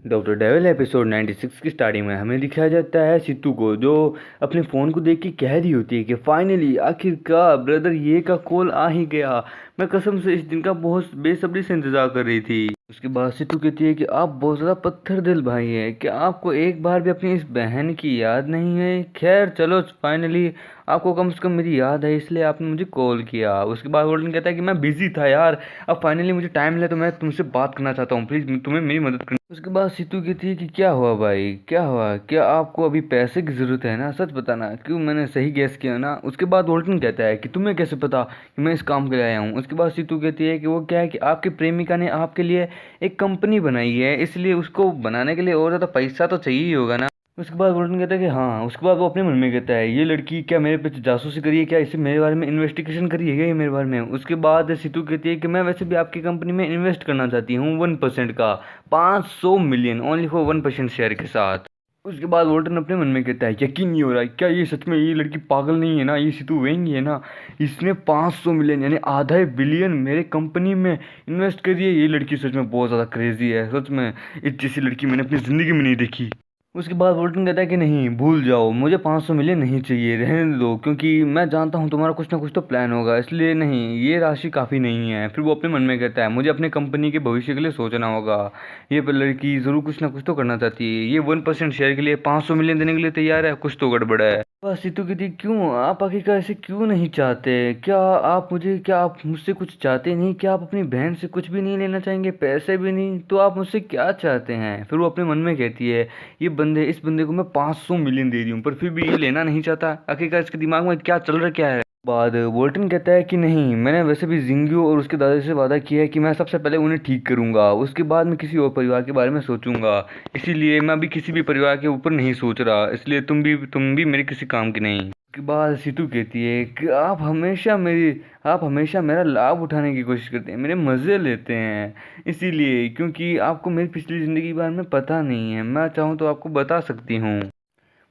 Doctor devil episode 96 की starting में हमें दिखाया जाता है सितू को जो अपने फ़ोन को देख के कह रही होती है कि फाइनली आखिरकार ब्रदर ये का कॉल आ ही गया। मैं कसम से इस दिन का बहुत बेसब्री से इंतज़ार कर रही थी। उसके बाद सितू कहती है कि आप बहुत ज़्यादा पत्थर दिल भाई है, क्या आपको एक बार भी अपनी इस बहन की याद नहीं है? खैर चलो फाइनली आपको कम से कम मेरी याद है, इसलिए आपने मुझे कॉल किया। उसके बाद गोल्डन कहता है कि मैं बिजी था यार, अब फाइनली मुझे टाइम मिला तो मैं तुमसे बात करना चाहता हूँ, प्लीज़ तुम्हें मेरी मदद करनी। उसके बाद सीतू कहती है कि क्या हुआ भाई, क्या हुआ, क्या आपको अभी पैसे की ज़रूरत है ना? सच बताना, क्यों मैंने सही गैस किया ना? उसके बाद गोल्डन कहता है कि तुम्हें कैसे पता कि मैं इस काम के लिए आया हूँ? उसके बाद सीतू कहती है कि वो क्या है कि आपकी प्रेमिका ने आपके लिए एक कंपनी बनाई है, इसलिए उसको बनाने के लिए और ज़्यादा पैसा तो चाहिए ही होगा ना। उसके बाद गोल्डन कहता है कि हाँ। उसके बाद वो अपने मन में कहता है ये लड़की क्या मेरे पे जासूसी करी है, क्या इसे मेरे बारे में इन्वेस्टिगेशन करी है क्या ये मेरे बारे में? उसके बाद सीतू कहती है कि मैं वैसे भी आपकी कंपनी में इन्वेस्ट करना चाहती हूँ 1% का, 500 मिलियन ओनली फॉर 1% शेयर के साथ। उसके बाद वोल्टन अपने मन में कहता है यकीन नहीं हो रहा है, क्या ये सच में ये लड़की पागल नहीं है ना, ये सितू वेंगी है ना? इसने 500 मिलियन यानी आधा बिलियन मेरे कंपनी में इन्वेस्ट करी है। ये लड़की सच में बहुत ज़्यादा क्रेजी है, सच में इस जैसी लड़की मैंने अपनी ज़िंदगी में नहीं देखी। उसके बाद वोल्टन कहता है कि नहीं भूल जाओ, मुझे 500 मिलियन नहीं चाहिए, रहने दो, क्योंकि मैं जानता हूँ तुम्हारा कुछ ना कुछ तो प्लान होगा, इसलिए नहीं, ये राशि काफ़ी नहीं है। फिर वो अपने मन में कहता है मुझे अपने कंपनी के भविष्य के लिए सोचना होगा, ये लड़की ज़रूर कुछ ना कुछ तो करना चाहती है, ये 1% शेयर के लिए 500 मिलियन देने के लिए तैयार है, कुछ तो गड़बड़ है। बस सीतू कहती क्यों आप आखिरकार ऐसे क्यों नहीं चाहते? क्या आप मुझसे कुछ चाहते नहीं? क्या आप अपनी बहन से कुछ भी नहीं लेना चाहेंगे, पैसे भी नहीं? तो आप मुझसे क्या चाहते हैं? फिर वो अपने मन में कहती है इस बंदे को मैं 500 मिलियन दे रही हूँ पर फिर भी ये लेना नहीं चाहता, आखिरकार इसके दिमाग में क्या चल रहा क्या है? बाद वोल्टन कहता है कि नहीं, मैंने वैसे भी जिंग्यू और उसके दादा से वादा किया है कि मैं सबसे पहले उन्हें ठीक करूंगा, उसके बाद मैं किसी और परिवार के बारे में सोचूंगा, इसीलिए मैं अभी किसी भी परिवार के ऊपर नहीं सोच रहा, इसलिए तुम भी मेरे किसी काम की नहीं। उसके बाद सीतू कहती है कि आप हमेशा मेरा लाभ उठाने की कोशिश करते हैं, मेरे मज़े लेते हैं, इसीलिए क्योंकि आपको मेरी पिछली ज़िंदगी के बारे में पता नहीं है, मैं चाहूँ तो आपको बता सकती हूँ।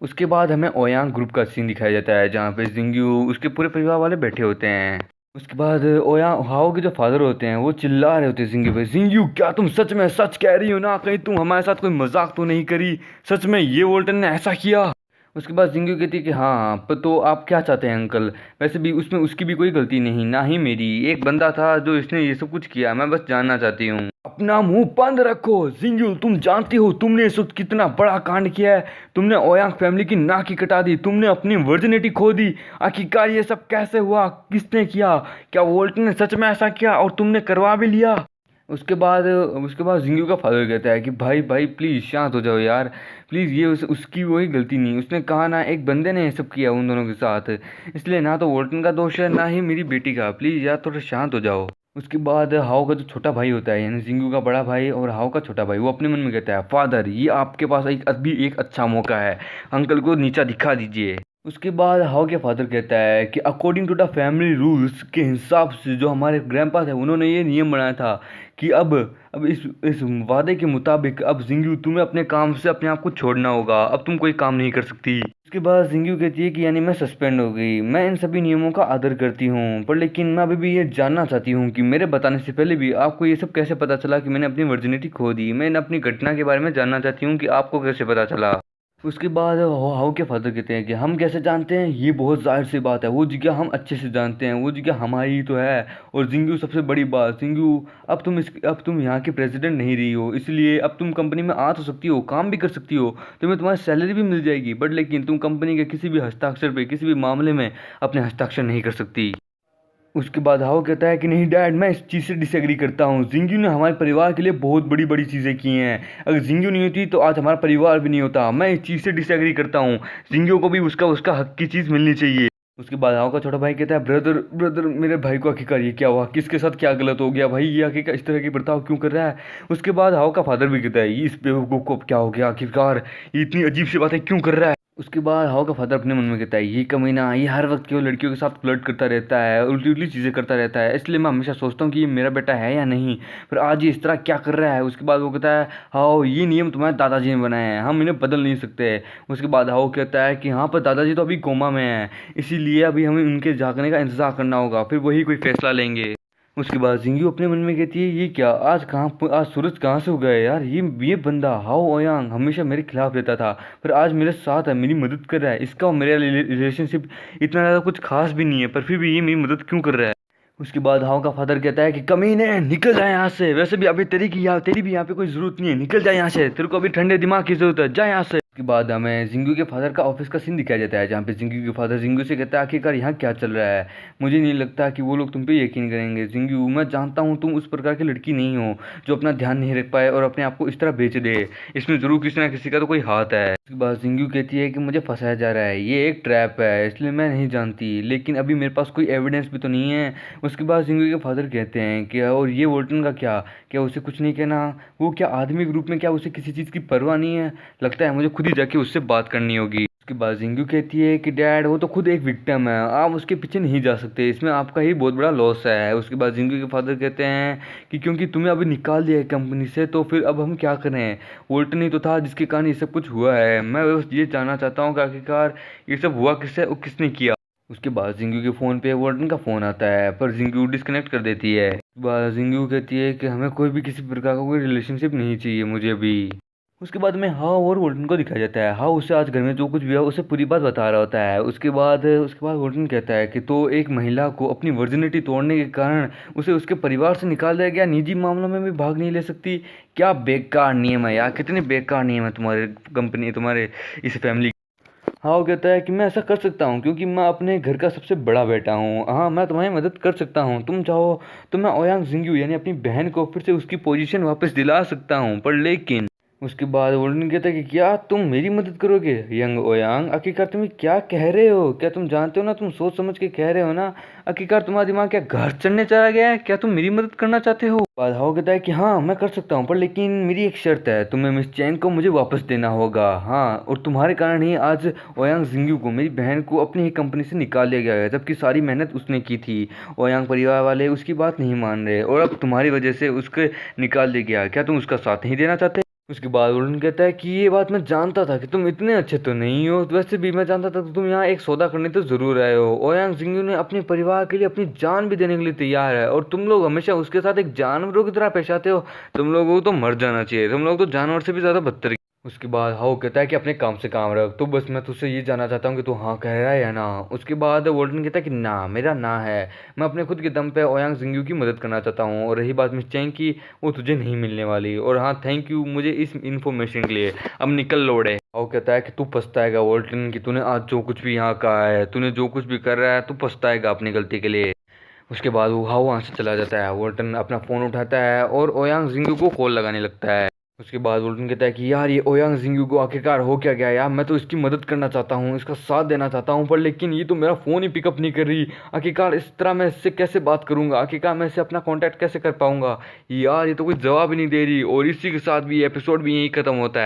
उसके बाद हमें ओयांग ग्रुप का सीन दिखाया जाता है जहाँ पे जिंग्यू उसके पूरे परिवार वाले बैठे होते हैं। उसके बाद ओयांग हाओ के जो फादर होते हैं वो चिल्ला रहे होते हैं जिंग्यू पे, जिंग्यू क्या तुम सच में सच कह रही हो ना, कहीं तुम हमारे साथ कोई मजाक तो नहीं करी, सच में ये वोल्टन ने ऐसा किया? उसके बाद जिंगू कहती है कि हाँ पर तो आप क्या चाहते हैं अंकल, वैसे भी उसमें उसकी भी कोई गलती नहीं, ना ही मेरी, एक बंदा था जो इसने ये सब कुछ किया, मैं बस जानना चाहती हूँ। अपना मुंह बंद रखो जिंगू, तुम जानती हो तुमने इस वक्त कितना बड़ा कांड किया है, तुमने ओयांग फैमिली की नाक ही कटा दी, तुमने अपनी वर्जिनिटी खो दी, आखिरकार ये सब कैसे हुआ, किसने किया, क्या वोल्ट ने सच में ऐसा किया और तुमने करवा भी लिया? उसके बाद जिंगू का फादर कहता है कि भाई भाई प्लीज़ शांत हो जाओ यार, प्लीज़ ये उसकी वही गलती नहीं, उसने कहा ना एक बंदे ने ये सब किया उन दोनों के साथ, इसलिए ना तो वोल्टन का दोष है ना ही मेरी बेटी का, प्लीज़ यार थोड़ा शांत हो जाओ। उसके बाद हाओ का जो छोटा भाई होता है यानी जिंगू का बड़ा भाई और हाओ का छोटा भाई, वो अपने मन में कहता है फादर ये आपके पास एक अच्छा मौका है, अंकल को नीचा दिखा दीजिए। उसके बाद हाउ के फादर कहता है कि according to the family rules के हिसाब से जो हमारे ग्रैंडपा थे उन्होंने ये नियम बनाया था कि अब इस वादे के मुताबिक अब जिंग्यू तुम्हें अपने काम से अपने आप को छोड़ना होगा, अब तुम कोई काम नहीं कर सकती। उसके बाद जिंग्यू कहती है कि यानी मैं सस्पेंड हो गई, मैं इन सभी नियमों का आदर करती हूँ पर लेकिन मैं अभी भी ये जानना चाहती हूँ कि मेरे बताने से पहले भी आपको ये सब कैसे पता चला कि मैंने अपनी वर्जिनिटी खो दी, मैं अपनी घटना के बारे में जानना चाहती हूँ कि आपको कैसे पता चला। उसके बाद हाउ के फादर कहते हैं कि हम कैसे जानते हैं, ये बहुत जाहिर सी बात है, वो जगह हम अच्छे से जानते हैं, वो जगह हमारी ही तो है। और जिंगू सबसे बड़ी बात, जिंगू अब तुम यहाँ के प्रेसिडेंट नहीं रही हो, इसलिए अब तुम कंपनी में आ तो सकती हो, काम भी कर सकती हो, तुम्हें तुम्हारी सैलरी भी मिल जाएगी, बट लेकिन तुम कंपनी के किसी भी हस्ताक्षर पे किसी भी मामले में अपने हस्ताक्षर नहीं कर सकती। उसके बाद हाओ कहता है कि नहीं डैड, मैं इस चीज़ से डिसएग्री करता हूँ, जिंग्यू ने हमारे परिवार के लिए बहुत बड़ी बड़ी चीज़ें की हैं, अगर जिंग्यू नहीं होती तो आज हमारा परिवार भी नहीं होता, मैं इस चीज़ से डिसएग्री करता हूँ, जिंग्यू को भी उसका उसका हक की चीज़ मिलनी चाहिए। उसके बाद हाओ का छोटा भाई कहता है ब्रदर ब्रदर मेरे भाई को आखिरकार ये क्या हुआ, किसके साथ क्या गलत हो गया भाई, ये आखिरकार इस तरह की बर्ताव क्यों कर रहा है? उसके बाद हाओ का फादर भी कहता है इस बेवकूफ़ को क्या हो गया, आखिरकार ये इतनी अजीब सी बातें क्यों कर रहा है? उसके बाद हाउ का फादर अपने मन में कहता है ये कमीना ये हर वक्त केवल लड़कियों के साथ फ्लर्ट करता रहता है, उल्टी उल्टी चीज़ें करता रहता है, इसलिए मैं हमेशा सोचता हूँ कि ये मेरा बेटा है या नहीं, पर आज ये इस तरह क्या कर रहा है? उसके बाद वो कहता है हाओ ये नियम तुम्हारे दादाजी ने बनाए हैं, हम इन्हें बदल नहीं सकते। उसके बाद हाओ कहता है कि हाँ पर दादाजी तो अभी कोमा में हैं, इसीलिए अभी हमें उनके जागने का इंतज़ार करना होगा, फिर वही कोई फैसला लेंगे। उसके बाद जिंगू अपने मन में कहती है ये क्या, आज सूरज कहाँ से उगा है यार। ये बंदा हाओ ओयांग हमेशा मेरे खिलाफ रहता था, पर आज मेरे साथ है, मेरी मदद कर रहा है। इसका और मेरा रिलेशनशिप इतना ज़्यादा कुछ खास भी नहीं है, पर फिर भी ये मेरी मदद क्यों कर रहा है। उसके बाद हाओ का फादर कहता है कि कमीने निकल जाए यहाँ से, वैसे भी अभी तेरी भी यहाँ पे कोई जरूरत नहीं है, निकल जाए यहाँ से, तेरे को अभी ठंडे दिमाग की जरूरत है, जा यहाँ से। उसके बाद हमें जिंगू के फादर का ऑफिस का सीन दिखाया जाता है, जहाँ पे जिंगू के फादर जिंगू से कहता है आखिरकार यहाँ क्या चल रहा है। मुझे नहीं लगता कि वो लोग तुम पे यकीन करेंगे जिंगू, मैं जानता हूँ तुम उस प्रकार की लड़की नहीं हो जो अपना ध्यान नहीं रख पाए और अपने आप को इस तरह बेच दे, इसमें जरूर किसी ना किसी का तो कोई हाथ है। उसके बाद जिंगू कहती है कि मुझे फंसाया जा रहा है, ये एक ट्रैप है, इसलिए मैं नहीं जानती, लेकिन अभी मेरे पास कोई एविडेंस भी तो नहीं है। उसके बाद जिंगू के फादर कहते हैं कि और ये वोल्टन का क्या, क्या उसे कुछ नहीं कहना, वो क्या आदमी के रूप में, क्या उसे किसी चीज़ की परवाह नहीं है, लगता है मुझे खुद ही जाके उससे बात करनी होगी। उसके बाद जिंगू कहती है कि डैड वो तो खुद एक विक्टिम है, आप उसके पीछे नहीं जा सकते, इसमें आपका ही बहुत बड़ा लॉस है। उसके बाद जिंगू के फादर कहते हैं कि क्योंकि तुम्हें अभी निकाल दिया है कंपनी से, तो फिर अब हम क्या करें, वोल्टन ही तो था जिसके कारण ये सब कुछ हुआ है, मैं बस ये जानना चाहता हूँ कि आखिरकार ये सब हुआ किससे और किसने किया। उसके बाद जिंगू के फ़ोन पे वॉर्डन का फ़ोन आता है, पर जिंगू डिस्कनेक्ट कर देती है। उसके बाद जिंगू कहती है कि हमें कोई भी किसी प्रकार का कोई रिलेशनशिप नहीं चाहिए मुझे अभी। उसके बाद में हाउ और वोल्टन को दिखाया जाता है, हाउ उसे आज घर में जो कुछ भी हुआ उसे पूरी बात बता रहा होता है। उसके बाद वोल्टन कहता है कि तो एक महिला को अपनी वर्जिनिटी तोड़ने के कारण उसे उसके परिवार से निकाल दिया गया, निजी मामलों में भी भाग नहीं ले सकती। क्या बेकार नियम है यार, कितने बेकार नियम है तुम्हारे कंपनी, तुम्हारे इस फैमिली। हाँ वो कहता है कि मैं ऐसा कर सकता हूँ क्योंकि मैं अपने घर का सबसे बड़ा बेटा हूँ, हाँ मैं तुम्हारी मदद कर सकता हूँ, तुम चाहो तो मैं ओयांग जिंगू यानी अपनी बहन को फिर से उसकी पोजीशन वापस दिला सकता हूँ, पर लेकिन। उसके बाद वोल्डन कहता है कि क्या तुम मेरी मदद करोगे यंग ओयांग, आखिरकार तुम ये क्या कह रहे हो, क्या तुम जानते हो ना, तुम सोच समझ के कह रहे हो ना, आखिरकार तुम्हारा दिमाग क्या घर चढ़ने चला गया है, क्या तुम मेरी मदद करना चाहते हो। बाद हाओ कहता है कि हाँ मैं कर सकता हूँ, पर लेकिन मेरी एक शर्त है, तुम्हें मिस चैन को मुझे वापस देना होगा, हाँ और तुम्हारे कारण ही आज ओयांग जिंगू को, मेरी बहन को, अपनी ही कंपनी से निकाल दिया गया है, जबकि सारी मेहनत उसने की थी। ओयांग परिवार वाले उसकी बात नहीं मान रहे और अब तुम्हारी वजह से उसके निकाल दिया गया, क्या तुम उसका साथ नहीं देना चाहते। उसके बाद वरुण कहता है कि ये बात मैं जानता था कि तुम इतने अच्छे तो नहीं हो, वैसे भी मैं जानता था कि तुम यहाँ एक सौदा करने तो जरूर आए हो। ओयांग जिंगू ने अपने परिवार के लिए अपनी जान भी देने के लिए तैयार है और तुम लोग हमेशा उसके साथ एक जानवरों की तरह पेश आते हो, तुम लोगों को तो मर जाना चाहिए, तुम लोग तो जानवर से भी ज्यादा बदतर। उसके बाद हाउ कहता है कि अपने काम से काम रख, तो बस मैं तुझसे ये जानना चाहता हूँ कि तू हाँ कह रहा है या ना। उसके बाद वोल्टन कहता है कि ना मेरा ना है, मैं अपने खुद के दम पे ओयांग जिंगू की मदद करना चाहता हूँ, और रही बात मिस चैंग की, वो तुझे नहीं मिलने वाली, और हाँ थैंक यू मुझे इस इन्फॉर्मेशन के लिए, अब निकल लोड़े। हाउ कहता है कि तू पछताएगा वोल्टन, कि तूने आज जो कुछ भी यहाँ कहा है, तूने जो कुछ भी कर रहा है, तू पछताएगा अपनी गलती के लिए। उसके बाद वो हाउ वहाँ से चला जाता है, वोल्टन अपना फ़ोन उठाता है और ओयांग जिंगू को कॉल लगाने लगता है। उसके बाद वोल्टन कहता है कि यार ये ओयांग जिंगू को आखिरकार हो क्या गया यार, मैं तो इसकी मदद करना चाहता हूँ, इसका साथ देना चाहता हूँ, पर लेकिन ये तो मेरा फ़ोन ही पिकअप नहीं कर रही, आखिरकार इस तरह मैं इससे कैसे बात करूंगा, आखिरकार मैं इससे अपना कांटेक्ट कैसे कर पाऊंगा, यार ये तो कोई जवाब ही नहीं दे रही। और इसी के साथ भी एपिसोड भी यहीं ख़त्म होता है।